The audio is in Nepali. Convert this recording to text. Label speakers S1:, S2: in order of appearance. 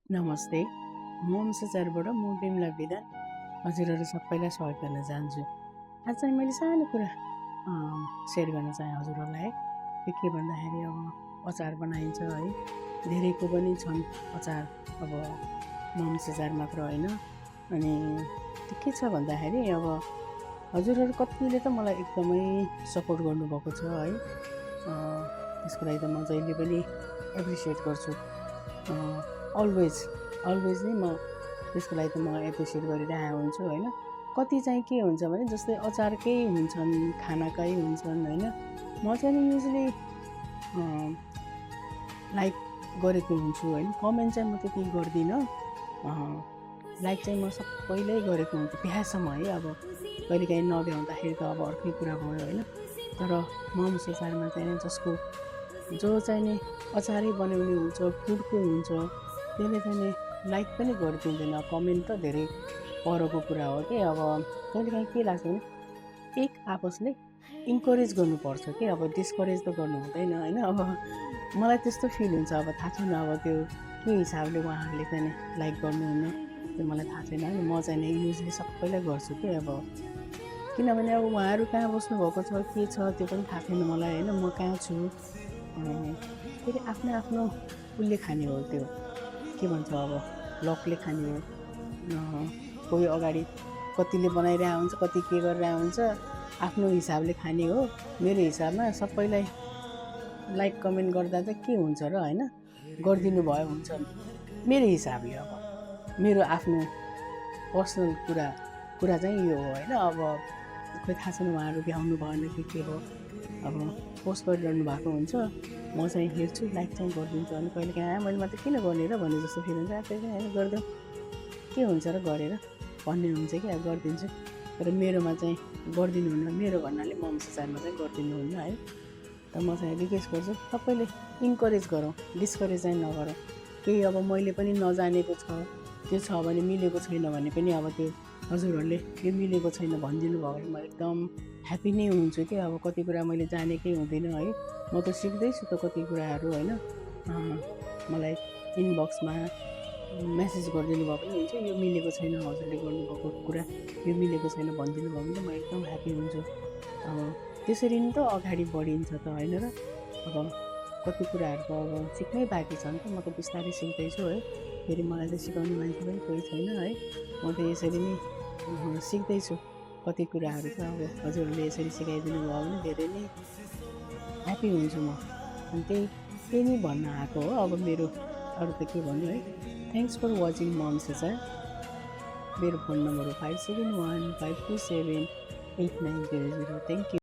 S1: नमस्ते, म वंशचारबाट म बिमला विधान हजुरहरू सबैलाई स्वागत गर्न चाहन्छु। आज चाहिँ मैले सानो कुरा सेयर गर्न चाहेँ हजुरहरूलाई है। के भन्दाखेरि अब अचार बनाइन्छ है, धेरैको पनि छन् अचार, अब म वंशचार मात्र होइन। अनि त्यो के छ भन्दाखेरि अब हजुरहरू कतिले त मलाई एकदमै सपोर्ट गर्नुभएको छ है। त्यसको लागि त म जहिले पनि एप्रिसिएट गर्छु। अलवेज नै म त्यसको लागि त म एप्रिसिएट गरिरहेको हुन्छु होइन। कति चाहिँ के हुन्छ भने जस्तै अचारकै हुन्छन्, खानाकै हुन्छन् होइन। म चाहिँ युजली लाइक गरेको हुन्छु होइन। कमेन्ट चाहिँ म त्यति गर्दिनँ, लाइक चाहिँ म सबैले गरेको हुन्छु बिहासम्म है। अब कहिलेकाहीँ नभ्याउँदाखेरि त अब अर्कै कुरा भयो होइन। तर म वंशचारमा चाहिँ जसको जो चाहिँ नि अचारै बनाउने हुन्छ, फुडको हुन्छ, त्यसले चाहिँ नि लाइक पनि गरिदिँदैन, कमेन्ट त धेरै परको कुरा हो कि। अब कहिलेकाहीँ के लाग्छ भने एक आपसले इन्करेज गर्नुपर्छ कि, अब डिस्करेज त गर्नु हुँदैन होइन। अब मलाई त्यस्तो फिल हुन्छ। अब थाहा छैन अब त्यो के हिसाबले उहाँहरूले चाहिँ नि लाइक गर्नुहुन्न त्यो मलाई थाहा छैन होइन। म चाहिँ नि युजली सबैलाई गर्छु कि, अब किनभने अब उहाँहरू कहाँ बस्नुभएको छ के छ त्यो पनि थाहा छैन मलाई होइन। म कहाँ छु फेरि आफ्नो आफ्नो उसले खाने हो, त्यो के भन्छ अब लकले खाने हो। कोही अगाडि कतिले बनाइरहेको हुन्छ, कति के गरिरहेको हुन्छ, आफ्नो हिसाबले खाने हो। मेरो हिसाबमा सबैलाई लाइक कमेन्ट गर्दा चाहिँ के हुन्छ र होइन, गरिदिनु भयो हुन्छ मेरो हिसाबले। अब मेरो आफ्नो पर्सनल कुरा चाहिँ यो हो होइन। अब खोइ थाहा छैन उहाँहरू भ्याउनु भएन कि के हो, अब पोस्ट गरिरहनु भएको हुन्छ, म चाहिँ हेर्छु, लाइक चाहिँ गरिदिन्छु। अनि कहिलेकाहीँ मैले मात्रै किन गर्ने र भन्ने जस्तो फिल हुन्छ। त्यही होइन, गरिदिउँ के हुन्छ र गरेर भन्ने हुन्छ कि, अब गरिदिन्छु। तर मेरोमा चाहिँ गरिदिनुहुन्न, मेरो भन्नाले म वंशचारमा चाहिँ गरिदिनुहुन्न है। त म चाहिँ रिक्वेस्ट गर्छु सबैले इन्करेज गरौँ, डिस्करेज चाहिँ नगरौँ। केही अब मैले पनि नजानेको छ, त्यो छ भने मिलेको छैन भने पनि अब त्यो हजुरहरूले यो मिलेको छैन भनिदिनु भयो भने म एकदम ह्याप्पी नै हुन्छु कि। अब कति कुरा मैले जानेकै हुँदिनँ है, म त सिक्दैछु त कति कुराहरू होइन। मलाई इनबक्समा मेसेज गरिदिनु भयो पनि हुन्छ, यो मिलेको छैन हजुरले गर्नुभएको कुरा, यो मिलेको छैन भनिदिनु भयो भने म एकदम ह्याप्पी हुन्छु। अब त्यसरी नै त अगाडि बढिन्छ त होइन र। अब कति कुराहरू त अब सिक्नै बाँकी छ नि त, म त बिस्तारै सिक्दैछु है। फेरि मलाई त सिकाउने मान्छे पनि कोही छैन है, म त यसरी नै सिक्दैछु कति कुराहरू त। अब हजुरहरूले यसरी सिकाइदिनु भयो भने धेरै नै ह्याप्पी हुन्छु म। अनि त्यही नै भन्न आएको हो। अब मेरो अरू त के भन्नु है। थ्याङ्क्स फर वाचिङ म वंशचार। मेरो फोन नम्बर हो 5715278900। Thank you.